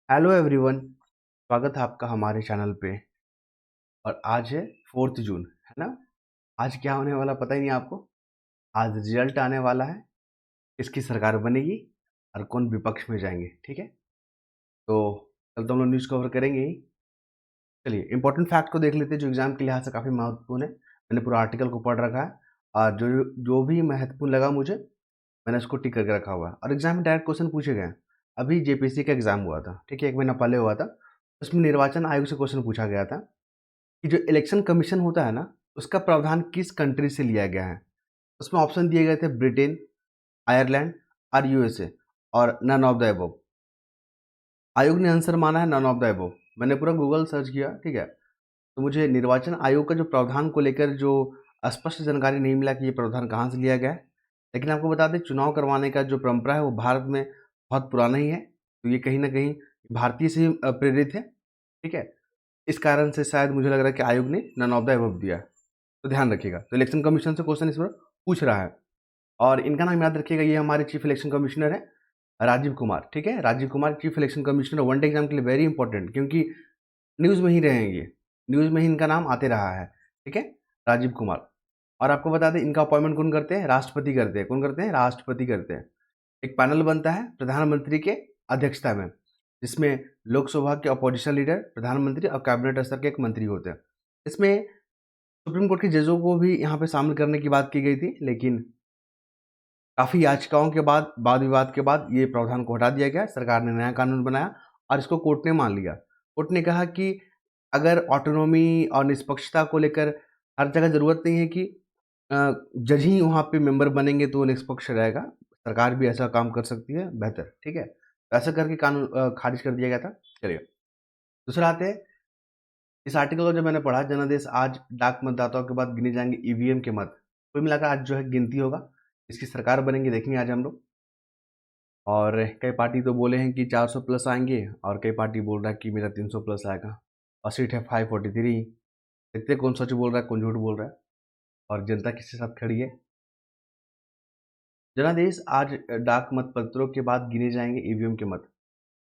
Hello everyone. स्वागत है आपका हमारे चैनल पे। और आज है 4 जून, है ना। आज क्या होने वाला पता ही नहीं आपको। आज रिजल्ट आने वाला है, किसकी सरकार बनेगी और कौन विपक्ष में जाएंगे। ठीक है, तो कल तो हम लोग न्यूज़ कवर करेंगे ही। चलिए इंपॉर्टेंट फैक्ट को देख लेते हैं जो एग्जाम के लिहाज से काफ़ी महत्वपूर्ण है। मैंने पूरा आर्टिकल को पढ़ रखा है और जो जो भी महत्वपूर्ण लगा मुझे, मैंने उसको टिक करके रखा हुआ है। और एग्जाम में डायरेक्ट क्वेश्चन पूछे गए हैं। अभी जेपीएससी का एग्जाम हुआ था, ठीक है, 1 महीना पहले हुआ था। उसमें निर्वाचन आयोग से क्वेश्चन पूछा गया था कि जो इलेक्शन कमीशन होता है ना, उसका प्रावधान किस कंट्री से लिया गया है। उसमें ऑप्शन दिए गए थे ब्रिटेन, आयरलैंड और यूएसए और नन ऑफ द अबव। आयोग ने आंसर माना है नन ऑफ द अबव। मैंने पूरा गूगल सर्च किया, ठीक है, तो मुझे निर्वाचन आयोग का जो प्रावधान को लेकर जो स्पष्ट जानकारी नहीं मिला कि ये प्रावधान कहाँ से लिया गया है। लेकिन आपको बता दें, चुनाव करवाने का जो परंपरा है वो भारत में बहुत पुराना ही है, तो ये कहीं ना कहीं भारतीय से ही प्रेरित है। ठीक है, इस कारण से शायद मुझे लग रहा है कि आयोग ने नन ऑफ द अबव दिया है। तो ध्यान रखिएगा, तो इलेक्शन कमीशन से क्वेश्चन इस पर पूछ रहा है। और इनका नाम याद रखिएगा, ये हमारे चीफ इलेक्शन कमिश्नर है राजीव कुमार। ठीक है, Rajeev Kumar chief election commissioner, one day exam के लिए वेरी इंपॉर्टेंट, क्योंकि न्यूज़ में ही रहेंगे, न्यूज़ में ही इनका नाम आते रहा है। ठीक है, राजीव कुमार। और आपको बता दें, इनका अपॉइंटमेंट कौन करते हैं? राष्ट्रपति करते हैं। कौन करते हैं? राष्ट्रपति करते हैं। एक पैनल बनता है प्रधानमंत्री के अध्यक्षता में, जिसमें लोकसभा के अपोजिशन लीडर, प्रधानमंत्री और कैबिनेट स्तर के एक मंत्री होते हैं। इसमें सुप्रीम कोर्ट के जजों को भी यहाँ पे शामिल करने की बात की गई थी, लेकिन काफ़ी याचिकाओं के बाद, वाद विवाद के बाद ये प्रावधान को हटा दिया गया। सरकार ने नया कानून बनाया और इसको कोर्ट ने मान लिया। कोर्ट ने कहा कि अगर ऑटोनॉमी और निष्पक्षता को लेकर हर जगह ज़रूरत नहीं है कि जज ही वहाँ पे मेंबर बनेंगे तो वो निष्पक्ष रहेगा, सरकार भी ऐसा काम कर सकती है बेहतर। ठीक है, तो ऐसा करके कानून खारिज कर दिया गया था। चलिए दूसरा आते हैं। इस आर्टिकल को जब मैंने पढ़ा, जनादेश आज डाक मतदाताओं के बाद गिने जाएंगे ईवीएम के मत। कुल मिलाकर आज जो है गिनती होगा, इसकी सरकार बनेंगे, देखेंगे आज हम लोग। और कई पार्टी तो बोले हैं कि 400 प्लस आएंगे और कई पार्टी बोल रहा है कि मेरा 300 प्लस आएगा। और सीट है 543। देखते हैं कौन सच बोल रहा है कौन झूठ बोल रहा है और जनता किसके साथ खड़ी है। जनादेश आज डाक मत पत्रों के बाद गिने जाएंगे ईवीएम के मत।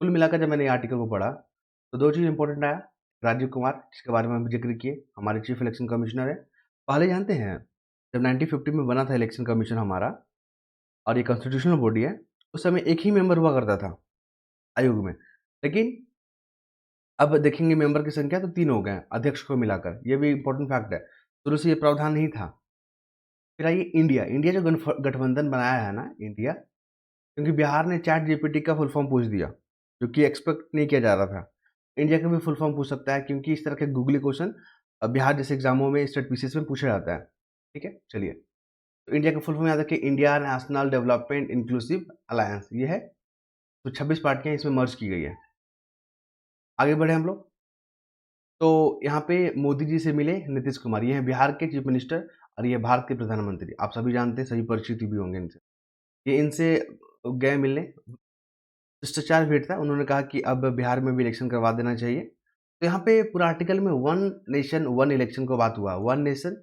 कुल मिलाकर जब मैंने ये आर्टिकल को पढ़ा तो दो चीज़ इंपॉर्टेंट आया। राजीव कुमार, जिसके बारे में हम जिक्र किए, हमारे चीफ इलेक्शन कमिश्नर है। पहले जानते हैं, जब 1950 में बना था इलेक्शन कमीशन हमारा, और ये कॉन्स्टिट्यूशनल बॉडी है, उस समय एक ही मेंबर हुआ करता था आयोग में। लेकिन अब देखेंगे मेंबर की संख्या तो 3 हो गए हैं अध्यक्ष को मिलाकर। ये भी इंपॉर्टेंट फैक्ट है, शुरू से ये प्रावधान नहीं था। फिर आइए इंडिया। इंडिया जो गठबंधन बनाया है ना, इंडिया, क्योंकि बिहार ने चैट जीपीटी का फुल फॉर्म पूछ दिया, जो कि एक्सपेक्ट नहीं किया जा रहा था। इंडिया का भी फुल फॉर्म पूछ सकता है, क्योंकि इस तरह के गूगली क्वेश्चन बिहार जैसे एग्जामों में, स्टेट पीसीएस में पूछा जाता है। ठीक है, चलिए, तो इंडिया का फुल फॉर्म याद रखिए, India national development inclusive alliance, ये है। तो 26 पार्टियां इसमें मर्ज की गई है। आगे बढ़े हम लोग, तो यहाँ पे मोदी जी से मिले नीतीश कुमार। ये हैं बिहार के चीफ मिनिस्टर और ये भारत के प्रधानमंत्री। आप सभी जानते हैं, सभी परिचित भी होंगे इनसे। ये इनसे गए मिलने, शिष्टाचार भेंट था। उन्होंने कहा कि अब बिहार में भी इलेक्शन करवा देना चाहिए। तो यहाँ पे पूरा आर्टिकल में वन नेशन वन इलेक्शन को बात हुआ, वन नेशन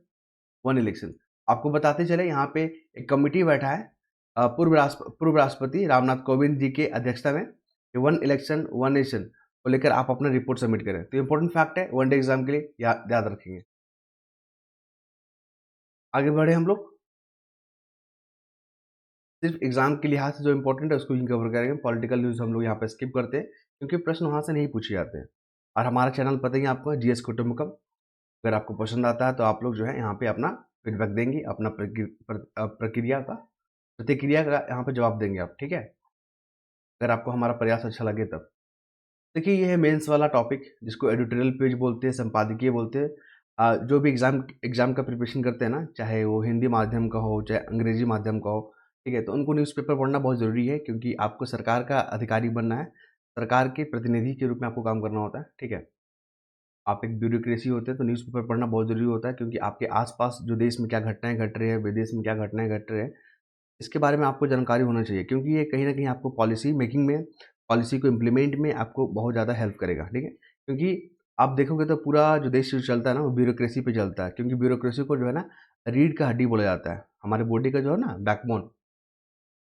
वन इलेक्शन। आपको बताते चले, यहाँ पे एक कमिटी बैठा है पूर्व राष्ट्रपति रामनाथ कोविंद जी के अध्यक्षता में, कि वन इलेक्शन वन नेशन को लेकर आप अपना रिपोर्ट सबमिट करें। तो इंपॉर्टेंट फैक्ट है, वन डे एग्जाम के लिए याद रखेंगे। आगे बढ़े हम लोग, सिर्फ एग्जाम के लिहाज से जो इंपॉर्टेंट है उसको ही कवर करेंगे। पॉलिटिकल न्यूज़ हम लोग यहाँ पे स्किप करते हैं, क्योंकि प्रश्न वहाँ से नहीं पूछे जाते हैं। और हमारा चैनल पता ही है आपको, जीएस कुटुम्बकम। अगर आपको पसंद आता है तो आप लोग जो है यहाँ पे अपना फीडबैक देंगे, अपना प्रक्रिया का प्रतिक्रिया का यहाँ पे जवाब देंगे आप। ठीक है, अगर आपको हमारा प्रयास अच्छा लगे तब। देखिए, ये है मेंस वाला टॉपिक, जिसको एडिटोरियल पेज बोलते हैं, संपादकीय बोलते हैं। जो भी एग्जाम का प्रिपरेशन करते हैं ना, चाहे वो हिंदी माध्यम का हो चाहे अंग्रेजी माध्यम का हो, ठीक है, तो उनको न्यूज़पेपर पढ़ना बहुत ज़रूरी है, क्योंकि आपको सरकार का अधिकारी बनना है। सरकार के प्रतिनिधि के रूप में आपको काम करना होता है। ठीक है, आप एक ब्यूरोक्रेसी होते हैं, तो न्यूज़पेपर पढ़ना बहुत ज़रूरी होता है, क्योंकि आपके आसपास जो देश में क्या घटनाएं घट रही है, विदेश में क्या घटनाएं घट रहे हैं, इसके बारे में आपको जानकारी होना चाहिए, क्योंकि ये कहीं न कहीं आपको पॉलिसी मेकिंग में, पॉलिसी को इम्प्लीमेंट में आपको बहुत ज़्यादा हेल्प करेगा। ठीक है, क्योंकि आप देखोगे तो पूरा जो देश जो चलता है ना, वो ब्यूरोक्रेसी पे चलता है, क्योंकि ब्यूरोक्रेसी को जो है ना, रीढ़ का हड्डी बोला जाता है, हमारे बॉडी का जो है ना बैकबोन।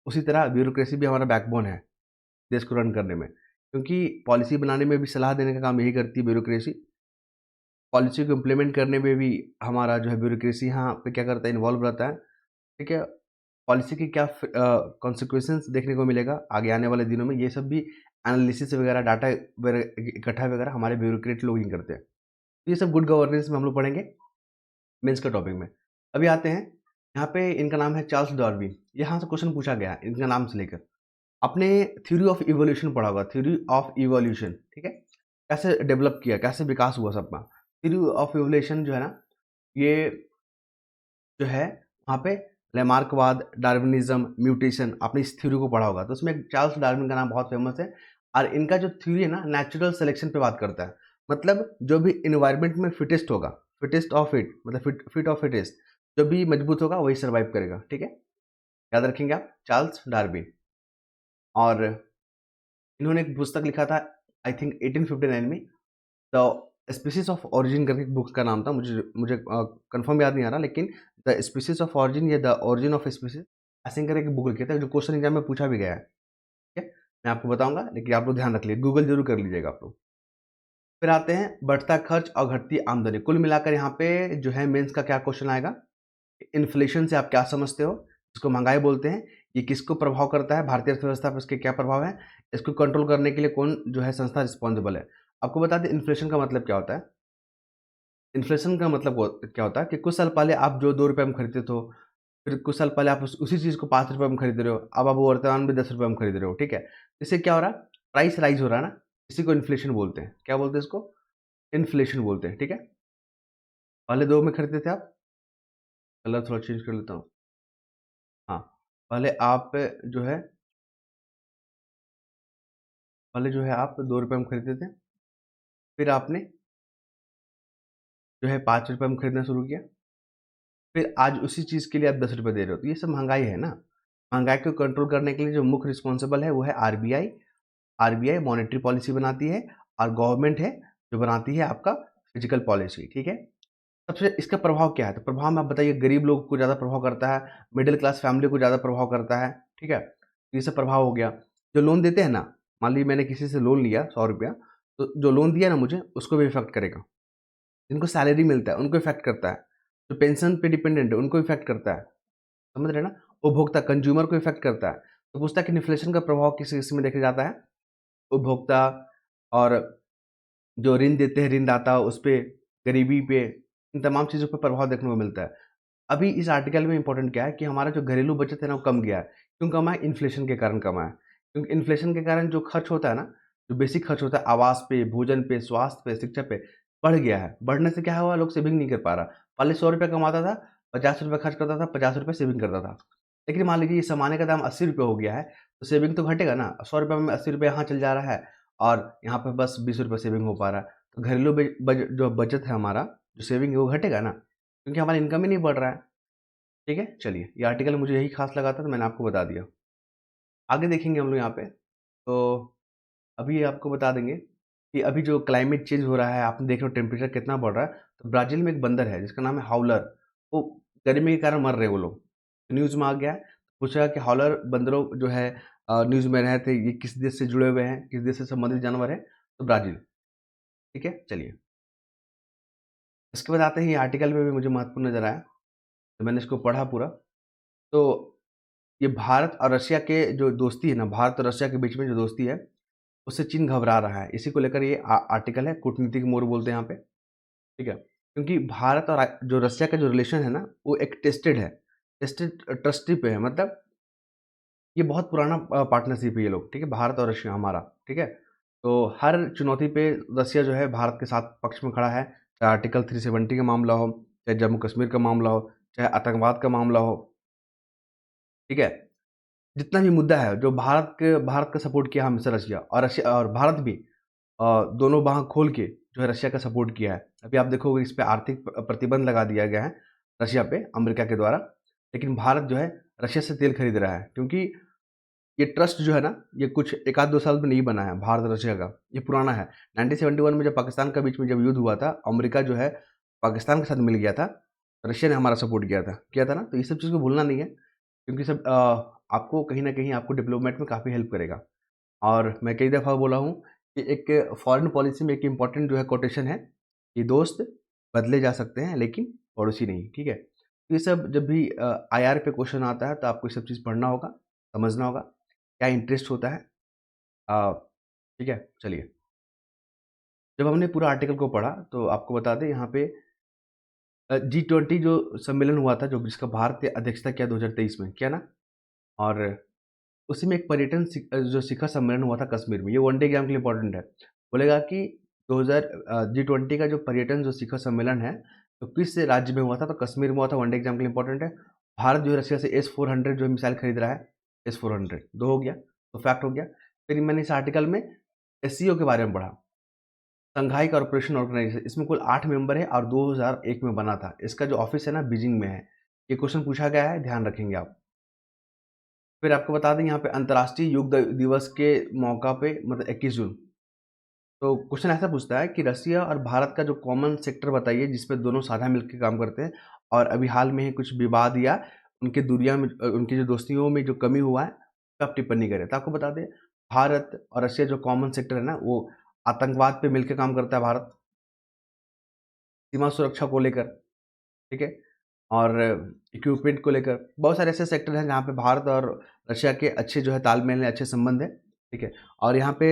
उसी तरह ब्यूरोक्रेसी भी हमारा बैकबोन है देश को रन करने में। क्योंकि पॉलिसी बनाने में भी सलाह देने का काम यही करती है ब्यूरोक्रेसी। पॉलिसी को इम्प्लीमेंट करने में भी हमारा जो है ब्यूरोक्रेसी यहाँ पे क्या करता है, इन्वॉल्व रहता है, ठीक है। पॉलिसी की क्या कॉन्सिक्वेंसेस देखने को मिलेगा आगे आने वाले दिनों में, ये सब भी एनालिसिस वगैरह, डाटा वगैरह इकट्ठा वगैरह हमारे ब्यूरोक्रेट लोग ही करते हैं। तो ये सब गुड गवर्नेंस में हम लोग पढ़ेंगे मेंस के टॉपिक में। अभी आते हैं, यहाँ पे इनका नाम है चार्ल्स डार्विन। यहाँ से क्वेश्चन पूछा गया है इनका नाम से लेकर। आपने थ्योरी ऑफ इवोल्यूशन पढ़ा होगा, थ्योरी ऑफ इवोल्यूशन, ठीक है। कैसे डेवलप किया, कैसे विकास हुआ सबका। थ्योरी ऑफ इवोल्यूशन जो है ना, ये जो है वहाँ पे लैमार्कवाद, डार्विनिज्म, म्यूटेशन, आपने इस थ्योरी को पढ़ा होगा। तो उसमें चार्ल्स डार्विन का नाम बहुत फेमस है। और इनका जो थ्योरी है ना, नेचुरल सिलेक्शन पे बात करता है। मतलब जो भी इन्वायरमेंट में फिटेस्ट होगा, फिटेस्ट ऑफ इट, मतलब फिट ऑफ फिटेस्ट, जो भी मजबूत होगा वही सर्वाइव करेगा, ठीक है। याद रखेंगे आप, चार्ल्स डार्विन। और इन्होंने एक पुस्तक लिखा था, आई थिंक 1859 में, द स्पीसीज ऑफ ऑरिजिन करके एक बुक का नाम था। मुझे मुझे कंफर्म याद नहीं आ रहा, लेकिन द स्पीसीज ऑफ ऑरिजिन या द ओरिजिन ऑफ स्पीसीज ऐसे करके एक बुक लिखी था, जो क्वेश्चन एग्जाम में पूछा भी गया है, ठीक है। मैं आपको बताऊंगा, लेकिन आप लोग ध्यान रख लीजिए, गूगल जरूर कर लीजिएगा आप लोग। फिर आते हैं बढ़ता खर्च और घटती आमदनी। कुल मिलाकर यहाँ पे जो है मेंस का क्या क्वेश्चन आएगा, इन्फ्लेशन से आप क्या समझते हो, इसको महंगाई बोलते हैं, ये किसको प्रभाव करता है, भारतीय अर्थव्यवस्था पर इसके क्या प्रभाव है, इसको कंट्रोल करने के लिए कौन जो है संस्था रिस्पॉन्सिबल है। आपको बता दें इन्फ्लेशन का मतलब क्या होता है। इन्फ्लेशन का मतलब क्या होता है कि कुछ साल पहले आप जो 2 रुपये में खरीदते थे, फिर कुछ साल पहले आप उसी चीज़ को 5 रुपये में खरीद रहे हो, अब आप वो वर्तमान में 10 रुपये में खरीद रहे हो, ठीक है। इससे क्या हो रहा है, प्राइस राइज हो रहा है ना, इसी को इन्फ्लेशन बोलते हैं। क्या बोलते हैं इसको, इन्फ्लेशन बोलते हैं, ठीक है। पहले 2 में खरीदते थे आप, कलर थोड़ा चेंज कर लेता हूँ। हाँ, पहले आप जो है आप 2 रुपये में खरीदते थे, फिर आपने जो है 5 रुपये में खरीदना शुरू किया, फिर आज उसी चीज़ के लिए आप 10 रुपये दे रहे हो। तो ये सब महँगाई है ना। महँगाई को कंट्रोल करने के लिए जो मुख्य रिस्पॉन्सिबल है वो है आरबीआई। आरबीआई मॉनेटरी पॉलिसी बनाती है, और गवर्नमेंट है जो बनाती है आपका फिजिकल पॉलिसी, ठीक है। सबसे इसका प्रभाव क्या है, तो प्रभाव में आप बताइए, गरीब लोग को ज़्यादा प्रभाव करता है, मिडिल क्लास फैमिली को ज़्यादा प्रभाव करता है, ठीक है। तो ये सब प्रभाव हो गया। जो लोन देते हैं ना, मान लीजिए मैंने किसी से लोन लिया 100 रुपया, तो जो लोन दिया ना मुझे, उसको भी इफेक्ट करेगा। जिनको सैलरी मिलता है उनको इफेक्ट करता है, जो पेंशन पे डिपेंडेंट है उनको इफेक्ट करता है, समझ रहे हैं ना। उपभोक्ता, कंज्यूमर को इफेक्ट करता है। तो पूछता है कि इन्फ्लेशन का प्रभाव किस किस में देखा जाता है, उपभोक्ता, और जो ऋण देते हैं ऋणदाता उस पे, गरीबी पे, इन तमाम चीज़ों पे प्रभाव देखने को मिलता है। अभी इस आर्टिकल में इंपॉर्टेंट क्या है कि हमारा जो घरेलू बचत है ना वो कम गया है। क्यों कमा है, इन्फ्लेशन के कारण कमा है। क्योंकि इन्फ्लेशन के कारण जो खर्च होता है ना, जो बेसिक खर्च होता है, आवास पे, भोजन पे, स्वास्थ्य पे, शिक्षा पे, बढ़ गया है। बढ़ने से क्या हुआ, लोग सेविंग नहीं कर पा रहा। पहले 100 रुपये कमाता था, 50 रुपये खर्च करता था, 50 रुपये सेविंग करता था। लेकिन मान लीजिए ये सामान्य का दाम 80 रुपये हो गया है, तो सेविंग तो घटेगा ना। 100 रुपये में 80 रुपये यहाँ चल जा रहा है, और यहाँ पे बस 20 रुपये सेविंग हो पा रहा है। तो घरेलू जो बचत है हमारा, जो सेविंग है वो घटेगा ना, क्योंकि हमारा इनकम ही नहीं बढ़ रहा है, ठीक है। चलिए, ये आर्टिकल मुझे यही खास लगा था तो मैंने आपको बता दिया। आगे देखेंगे हम लोग यहाँ पे, तो अभी आपको बता देंगे कि अभी जो क्लाइमेट चेंज हो रहा है, आपने देख रहे हो टेम्परेचर कितना बढ़ रहा है। तो ब्राज़ील में एक बंदर है जिसका नाम है हाउलर, वो गर्मी के कारण मर रहे हैं वो लोग। न्यूज़ में आ गया है, पूछा कि हाउलर बंदरों जो है न्यूज़ में रहे थे, ये किस देश से जुड़े हुए हैं, किस देश से संबंधित जानवर है, तो ब्राज़ील, ठीक है। चलिए, इसके बाद आते हैं, ये आर्टिकल में भी मुझे महत्वपूर्ण नज़र आया, तो मैंने इसको पढ़ा पूरा। तो ये भारत और रशिया के जो दोस्ती है ना, भारत और रशिया के बीच में जो दोस्ती है, उससे चीन घबरा रहा है। इसी को लेकर ये आर्टिकल है, कूटनीतिक मोड़ बोलते हैं यहाँ पे, ठीक है। क्योंकि भारत और जो रशिया का जो रिलेशन है ना, वो एक टेस्टेड है, टेस्टेड ट्रस्टी पे है। मतलब ये बहुत पुराना पार्टनरशिप है ये लोग, ठीक है, भारत और रशिया हमारा, ठीक है। तो हर चुनौती पे रशिया जो है भारत के साथ पक्ष में खड़ा है, चाहे आर्टिकल 370 का मामला हो, चाहे जम्मू कश्मीर का मामला हो, चाहे आतंकवाद का मामला हो, ठीक है। जितना भी मुद्दा है, जो भारत का सपोर्ट किया हमेशा रशिया, और भारत भी दोनों बाँह खोल के जो है रशिया का सपोर्ट किया है। अभी आप देखोगे इस पे आर्थिक प्रतिबंध लगा दिया गया है रशिया पे, अमेरिका के द्वारा। लेकिन भारत जो है रशिया से तेल खरीद रहा है, क्योंकि ये ट्रस्ट जो है ना, ये कुछ 1 आध 2 साल में नहीं बना है भारत और रशिया का, ये पुराना है। 1971 में जब पाकिस्तान का बीच में जब युद्ध हुआ था, अमेरिका जो है पाकिस्तान के साथ मिल गया था, रशिया ने हमारा सपोर्ट किया था ना। तो ये सब चीज़ को भूलना नहीं है, क्योंकि सब आपको कहीं न कहीं आपको डेवलपमेंट में काफ़ी हेल्प करेगा। और मैं कई दफ़ा बोला हूँ कि एक फॉरेन पॉलिसी में एक इम्पॉर्टेंट जो है कोटेशन है कि दोस्त बदले जा सकते हैं लेकिन पड़ोसी नहीं, ठीक है? तो ये सब जब भी आईआर पे क्वेश्चन आता है तो आपको ये सब चीज़ पढ़ना होगा, समझना होगा, क्या इंटरेस्ट होता है। अ, ठीक है? चलिए, जब हमने पूरा आर्टिकल को पढ़ा तो आपको बता दें यहाँ पे G20 जो सम्मेलन हुआ था, जो जिसका भारत ने अध्यक्षता किया 2023 में, किया ना? और उसी में एक पर्यटन जो शिखर सम्मेलन हुआ था कश्मीर में, ये वन डे एग्जाम के लिए इंपॉर्टेंट है। बोलेगा कि 2000 G20 का जो पर्यटन जो शिखर सम्मेलन है, तो किस राज्य में हुआ था? तो कश्मीर में हुआ था, वन डे एग्जाम के लिए इंपॉर्टेंट है। भारत जो है रशिया से S-400 जो है मिसाइल खरीद रहा है, S-400 2 हो गया, तो फैक्ट हो गया। फिर मैंने इस आर्टिकल में एससीओ के बारे में पढ़ा, शंघाई कॉर्पोरेशन ऑर्गेनाइजेशन, इसमें कुल 8 मेंबर है और 2001 में बना था। इसका जो ऑफिस है ना बीजिंग में है। ये क्वेश्चन पूछा गया है, ध्यान रखेंगे आप। फिर आपको बता दें यहाँ पे अंतर्राष्ट्रीय योग दिवस के मौका पे मतलब 21 जून, तो क्वेश्चन ऐसा पूछता है कि रसिया और भारत का जो कॉमन सेक्टर बताइए जिसपे दोनों साझा मिलकर काम करते हैं, और अभी हाल में ही कुछ विवाद या उनके दूरिया में उनकी जो दोस्तियों में जो कमी हुआ है, तो आप टिप्पणी करें। तो आपको बता दें भारत और रसिया जो कॉमन सेक्टर है ना, वो आतंकवाद पे मिलकर काम करता है भारत, सीमा सुरक्षा को लेकर, ठीक है, और इक्विपमेंट को लेकर बहुत सारे ऐसे सेक्टर हैं जहाँ पे भारत और रशिया के अच्छे जो है तालमेल है, अच्छे संबंध है, ठीक है। और यहाँ पे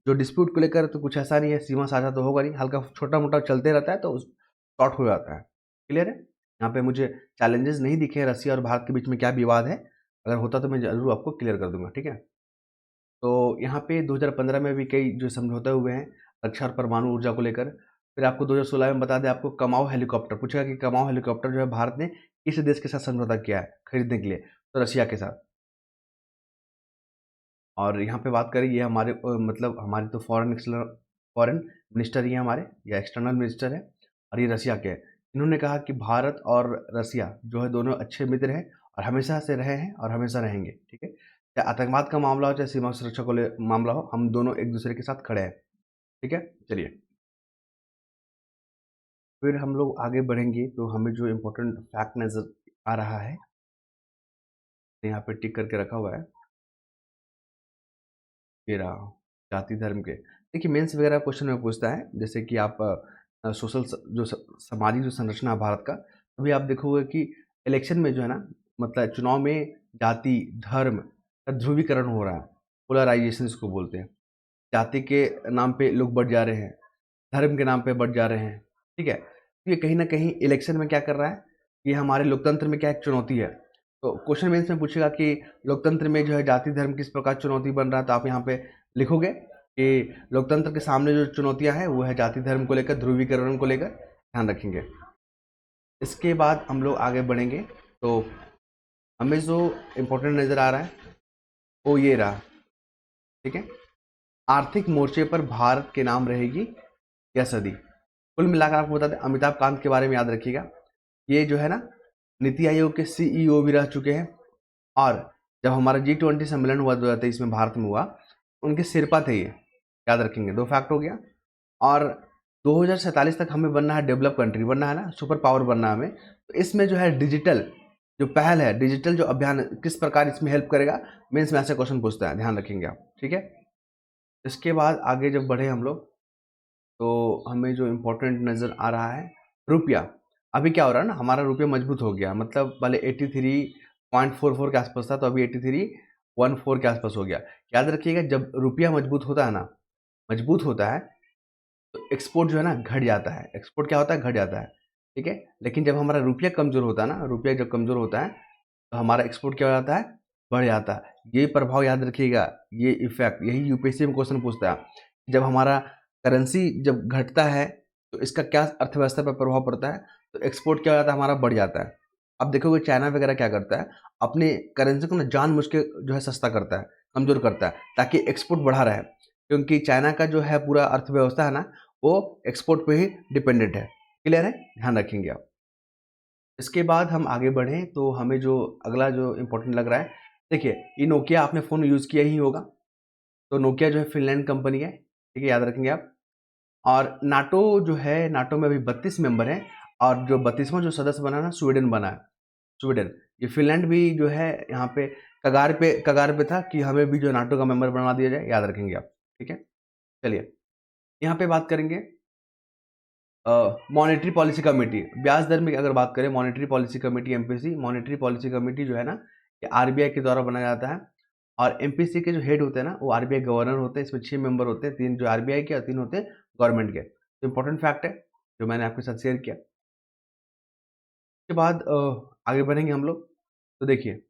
जो डिस्प्यूट को लेकर तो कुछ ऐसा नहीं है, सीमा साझा तो होगा नहीं, हल्का छोटा मोटा चलते रहता है तो शॉर्ट हो जाता है। क्लियर है? यहाँ पे मुझे चैलेंजेस नहीं दिखे रसिया और भारत के बीच में क्या विवाद है, अगर होता तो मैं जरूर आपको क्लियर कर दूंगा, ठीक है। तो यहाँ पे 2015 में भी कई जो समझौते हुए हैं रक्षा और परमाणु ऊर्जा को लेकर। फिर आपको 2016 में बता दें, आपको कमाओ हेलीकॉप्टर पूछेगा कि कमाओ हेलीकॉप्टर जो है भारत ने किस देश के साथ समझौता किया है खरीदने के लिए, तो रशिया के साथ। और यहाँ पे बात करें, ये हमारे मतलब हमारे तो फॉरेन मिनिस्टर ही हैं हमारे, या एक्सटर्नल मिनिस्टर है, और ये रशिया के हैं। इन्होंने कहा कि भारत और रसिया जो है दोनों अच्छे मित्र हैं और हमेशा से रहे हैं और हमेशा रहेंगे, ठीक है। चाहे आतंकवाद का मामला हो, चाहे सीमा सुरक्षा को मामला हो, हम दोनों एक दूसरे के साथ खड़े हैं, ठीक है। चलिए, फिर हम लोग आगे बढ़ेंगे तो हमें जो इम्पोर्टेंट फैक्ट नज़र आ रहा है, यहाँ पे टिक करके रखा हुआ है, फिर जाति धर्म के, देखिए मेंस वगैरह क्वेश्चन में पूछता है, जैसे कि आप सोशल जो सामाजिक जो संरचना है भारत का, अभी आप देखोगे कि इलेक्शन में जो है ना, मतलब चुनाव में जाति धर्म का ध्रुवीकरण हो रहा है, पोलराइजेशन इसको बोलते हैं। जाति के नाम पे लोग बढ़ जा रहे हैं, धर्म के नाम पे बढ़ जा रहे हैं, ठीक है। तो ये कहीं ना कहीं इलेक्शन में क्या कर रहा है, ये हमारे लोकतंत्र में क्या एक चुनौती है। तो क्वेश्चन मेंस में पूछेगा कि लोकतंत्र में जो है जाति धर्म किस प्रकार चुनौती बन रहा है, तो आप यहाँ पे लिखोगे कि लोकतंत्र के सामने जो चुनौतियां हैं वो है जाति धर्म को लेकर, ध्रुवीकरण को लेकर, ध्यान रखेंगे। इसके बाद हम लोग आगे बढ़ेंगे तो हमें जो इम्पोर्टेंट नज़र आ रहा है वो ये रहा, ठीक है। आर्थिक मोर्चे पर भारत के नाम रहेगी यह सदी। कुल मिलाकर आपको बता दें, अमिताभ कांत के बारे में याद रखिएगा, ये जो है ना नीति आयोग के सीईओ भी रह चुके हैं, और जब हमारा G20 सम्मेलन हुआ 2023 में भारत में हुआ, उनके सिरपा थे ये, याद रखेंगे। दो फैक्ट हो गया। और 2047 तक हमें बनना है डेवलप कंट्री, बनना है ना, सुपर पावर बनना है हमें। तो इसमें जो है डिजिटल जो पहल है, डिजिटल जो अभियान किस प्रकार इसमें हेल्प करेगा, मेंस में ऐसे क्वेश्चन पूछता है, ध्यान रखेंगे आप, ठीक है। इसके बाद आगे जब बढ़े हम लोग तो हमें जो इम्पोर्टेंट नज़र आ रहा है रुपया। अभी क्या हो रहा है ना, हमारा रुपया मजबूत हो गया, मतलब पहले 83.44 के आसपास था, तो अभी 83.14 के आसपास हो गया। याद रखिएगा, जब रुपया मजबूत होता है ना, मजबूत होता है, तो एक्सपोर्ट जो है ना घट जाता है। एक्सपोर्ट क्या होता है, घट जाता है, ठीक है। लेकिन जब हमारा रुपया कमज़ोर होता है ना, रुपया जब कमज़ोर होता है तो हमारा एक्सपोर्ट क्या हो जाता है, बढ़ जाता है। ये प्रभाव याद रखिएगा, ये इफेक्ट यही यूपीएससी में क्वेश्चन पूछता है। जब हमारा करेंसी जब घटता है तो इसका क्या अर्थव्यवस्था पर प्रभाव पड़ता है, तो एक्सपोर्ट क्या हो जाता है, हमारा बढ़ जाता है। अब देखोगे चाइना वगैरह क्या करता है, अपने करेंसी को ना जानबूझ के जो है सस्ता करता है, कमज़ोर करता है, ताकि एक्सपोर्ट बढ़ा रहे, क्योंकि चाइना का जो है पूरा अर्थव्यवस्था है ना, वो एक्सपोर्ट पे ही डिपेंडेंट है। क्लियर है, ध्यान रखेंगे आप। इसके बाद हम आगे बढ़ें तो हमें जो अगला जो इम्पोर्टेंट लग रहा है, देखिए ये नोकिया, आपने फ़ोन यूज़ किया ही होगा, तो नोकिया जो है फिनलैंड कंपनी है, ठीक है, याद रखेंगे आप। और नाटो जो है, नाटो में अभी 32 मेंबर हैं, और जो 32वां जो सदस्य बना ना, स्वीडन बना है, स्वीडन। ये फिनलैंड भी जो है यहाँ पे कगार पे था कि हमें भी जो नाटो का मेंबर बना दिया जाए, याद रखेंगे आप, ठीक है। चलिए यहाँ पे बात करेंगे मॉनेटरी पॉलिसी कमेटी, ब्याज दर में अगर बात करें, monetary policy committee MPC, monetary policy committee जो है ना, ये आरबीआई के द्वारा बनाया जाता है। और एमपीसी के जो हेड होते हैं ना, वो आरबीआई गवर्नर होते हैं। इसमें 6 मेंबर होते हैं, 3 जो आरबीआई के और 3 होते हैं गवर्नमेंट के। तो इंपॉर्टेंट फैक्ट है जो मैंने आपके साथ शेयर किया। उसके बाद आगे बढ़ेंगे हम लोग। तो देखिए,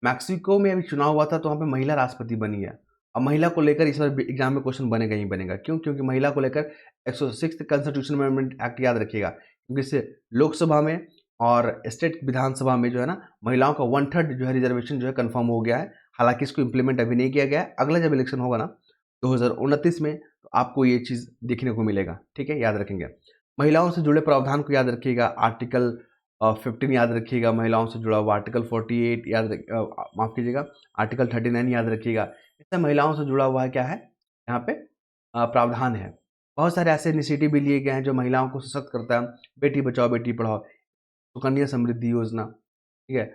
मैक्सिको में अभी चुनाव हुआ था, तो वहाँ पे महिला राष्ट्रपति बनी है। और महिला को लेकर इस बार एग्जाम में क्वेश्चन बनेगा ही बनेगा। क्यों? क्योंकि महिला को लेकर 106 कॉन्स्टिट्यूशन अमेंडमेंट एक्ट याद रखिएगा, क्योंकि इससे लोकसभा में और स्टेट विधानसभा में जो है ना, महिलाओं का 1/3 जो है रिजर्वेशन जो है कंफर्म हो गया है। हालांकि इसको इम्प्लीमेंट अभी नहीं किया गया है। अगला जब इलेक्शन होगा ना 2029 में, तो आपको ये चीज़ देखने को मिलेगा, ठीक है, याद रखेंगे। महिलाओं से जुड़े प्रावधान को याद रखिएगा, आर्टिकल 15 याद रखिएगा, महिलाओं से जुड़ा हुआ आर्टिकल 48 माफ़ कीजिएगा, आर्टिकल 39 याद रखिएगा। इससे महिलाओं से जुड़ा हुआ है, यहाँ पे प्रावधान है। बहुत सारे ऐसे इनिशिएटिव भी लिए गए हैं जो महिलाओं को सशक्त करता है। बेटी बचाओ बेटी पढ़ाओ, सुकन्या समृद्धि योजना, ठीक है,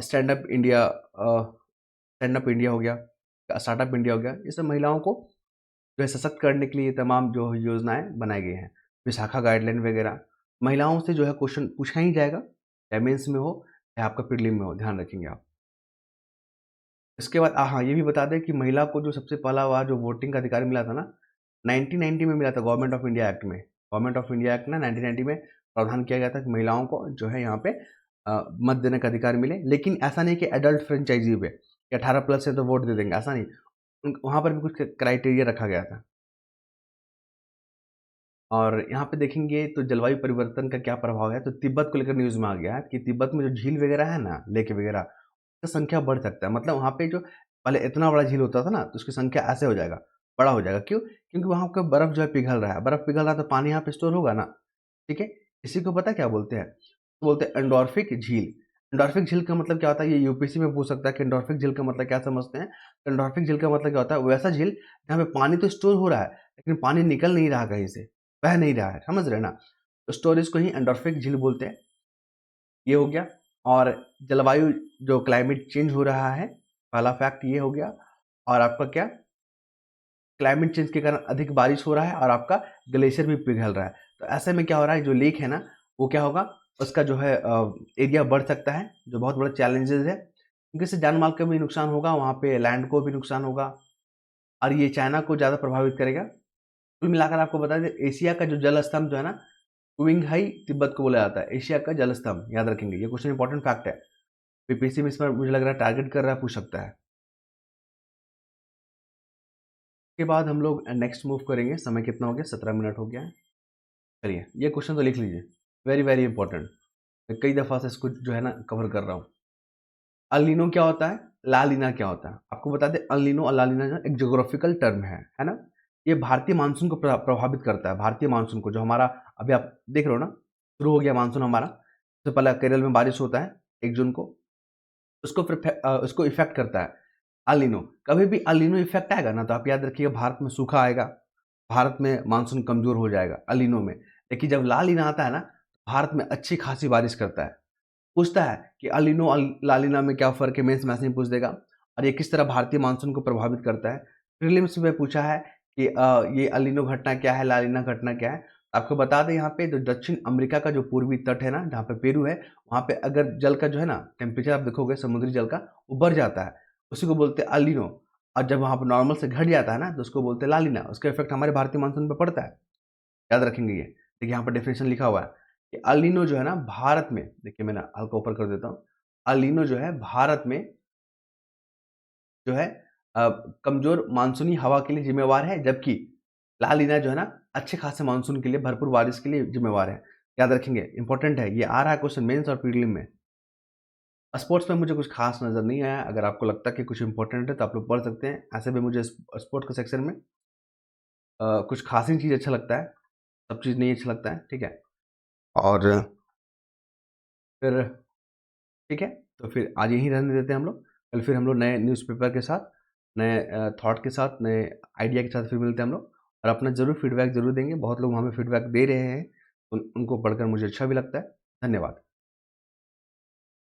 स्टैंड अप इंडिया हो गया, स्टार्टअप इंडिया हो गया। ये सब महिलाओं को जो है सशक्त करने के लिए तमाम जो योजनाएं बनाई गई हैं। विशाखा गाइडलाइन वगैरह। महिलाओं से जो है क्वेश्चन पूछा ही जाएगा, चाहे मेंस में हो चाहे आपका प्रीलिम में हो, ध्यान रखेंगे आप। इसके बाद हाँ, ये भी बता दें कि महिला को जो सबसे पहला बार जो वोटिंग का अधिकार मिला था ना, 1990 में मिला था, गवर्नमेंट ऑफ इंडिया एक्ट में। गवर्नमेंट ऑफ इंडिया एक्ट ना 1990 में प्रावधान किया गया था कि महिलाओं को जो है यहाँ पे मत देने का अधिकार मिले। लेकिन ऐसा नहीं कि एडल्ट फ्रेंचाइजी पे कि 18+ है तो वोट दे देंगे, ऐसा नहीं। वहाँ पर भी कुछ क्राइटेरिया रखा गया था। और यहाँ पे देखेंगे तो जलवायु परिवर्तन का क्या प्रभाव है, तो तिब्बत को लेकर न्यूज़ में आ गया है कि तिब्बत में जो झील वगैरह है ना, लेक वगैरह, उसका संख्या बढ़ सकता है। मतलब वहाँ पे जो पहले इतना बड़ा झील होता था ना, तो उसकी संख्या ऐसे हो जाएगा, बड़ा हो जाएगा। क्यों? क्योंकि वहाँ का बर्फ जो है पिघल रहा है। बर्फ पिघल रहा है तो पानी यहाँ पे स्टोर होगा ना, ठीक है। इसी को पता क्या बोलते हैं? तो बोलते हैं एंडोर्फिक झील। एंडोर्फिक झील का मतलब क्या होता है? ये यूपीएससी में पूछ सकता है कि एंडोर्फिक झील का मतलब क्या समझते हैं। तो एंडोर्फिक झील का मतलब क्या होता है? वैसा झील जहाँ पे पानी तो स्टोर हो रहा है, लेकिन पानी निकल नहीं रहा कहीं से, बह नहीं रहा है, समझ रहे हैं ना? तो स्टोरेज को ही एंडोर्फिक झील बोलते हैं। ये हो गया। और जलवायु जो क्लाइमेट चेंज हो रहा है, पहला फैक्ट ये हो गया। और आपका क्या, क्लाइमेट चेंज के कारण अधिक बारिश हो रहा है और आपका ग्लेशियर भी पिघल रहा है। तो ऐसे में क्या हो रहा है, जो लेक है ना, वो क्या होगा, उसका जो है एरिया बढ़ सकता है, जो बहुत बड़ा चैलेंजेस है। क्योंकि इससे जान माल का भी नुकसान होगा, वहाँ पे लैंड को भी नुकसान होगा, और ये चाइना को ज़्यादा प्रभावित करेगा। कुल मिलाकर आपको बता दें, एशिया का जो जल स्तंभ जो है ना, क्विंगहाई तिब्बत को बोला जाता है, एशिया का जल स्तंभ, याद रखेंगे। ये क्वेश्चन इंपॉर्टेंट फैक्ट है। बीपीएससी में इस पर मुझे लग रहा है टारगेट कर रहा है, पूछ सकता है। के बाद हम लोग नेक्स्ट मूव करेंगे। समय कितना हो गया? 17 मिनट हो गया है। चलिए, ये क्वेश्चन तो लिख लीजिए, वेरी वेरी इंपॉर्टेंट। मैं कई दफ़ा से इसको जो है ना कवर कर रहा हूँ। अल क्या होता है, ला लीना क्या होता है? आपको बता दें, अल और ला लीना जो एक ज्योग्राफिकल टर्म है ना। ये भारतीय मानसून को प्रभावित करता है। भारतीय मानसून को, जो हमारा अभी आप देख रहे हो ना, शुरू हो गया मानसून हमारा। सबसे पहले केरल में बारिश होता है 1 जून को, उसको फिर उसको इफेक्ट करता है अल नीनो। कभी भी अल नीनो इफेक्ट आएगा ना, तो आप याद रखिएगा, भारत में सूखा आएगा, भारत में मानसून कमजोर हो जाएगा अल नीनो में। लेकिन जब ला लीना आता है ना, भारत में अच्छी खासी बारिश करता है। पूछता है कि अल नीनो और ला लीना में क्या फ़र्क है, मेंस में ऐसे ही पूछ देगा। और ये किस तरह भारतीय मानसून को प्रभावित करता है। प्रीलिम्स में पूछा है कि ये अल नीनो घटना क्या है, ला लीना घटना क्या है। आपको बता दें, यहाँ पे जो दक्षिण अमेरिका का जो पूर्वी तट है ना, जहाँ पे पेरू है, वहाँ पे अगर जल का जो है ना टेम्परेचर आप देखोगे, समुद्री जल का, वो बढ़ जाता है, उसी को बोलते हैं अल नीनो। और जब वहाँ पर नॉर्मल से घट जाता है ना, तो उसको बोलते हैं ला लीना। उसका इफेक्ट हमारे भारतीय मानसून पर पड़ता है, याद रखेंगे ये। देखिए यहाँ पर डेफिनेशन लिखा हुआ है कि अल नीनो जो है ना भारत में, देखिए मैं ना हल्का ऊपर कर देता हूँ, अल नीनो जो है भारत में जो है कमजोर मानसूनी हवा के लिए जिम्मेवार है, जबकि ला लीना जो है ना अच्छे खासे मानसून के लिए, भरपूर बारिश के लिए जिम्मेवार है। याद रखेंगे, इंपॉर्टेंट है, ये आ रहा है क्वेश्चन मेंस और प्रीलिम में। स्पोर्ट्स में मुझे कुछ खास नज़र नहीं आया। अगर आपको लगता है कि कुछ इंपॉर्टेंट है तो आप लोग पढ़ सकते हैं। ऐसे भी मुझे स्पोर्ट्स के सेक्शन में कुछ खास ही चीज़ अच्छा लगता है, सब चीज़ नहीं अच्छा लगता है, ठीक है। और फिर ठीक है, तो फिर आज यहीं रहने देते हैं हम लोग। कल फिर हम लोग नए न्यूज़पेपर के साथ, नए थॉट के साथ, नए आइडिया के साथ फिर मिलते हैं हम लोग। और अपना ज़रूर फीडबैक ज़रूर देंगे। बहुत लोग हमें फीडबैक दे रहे हैं, उनको पढ़कर मुझे अच्छा भी लगता है। धन्यवाद।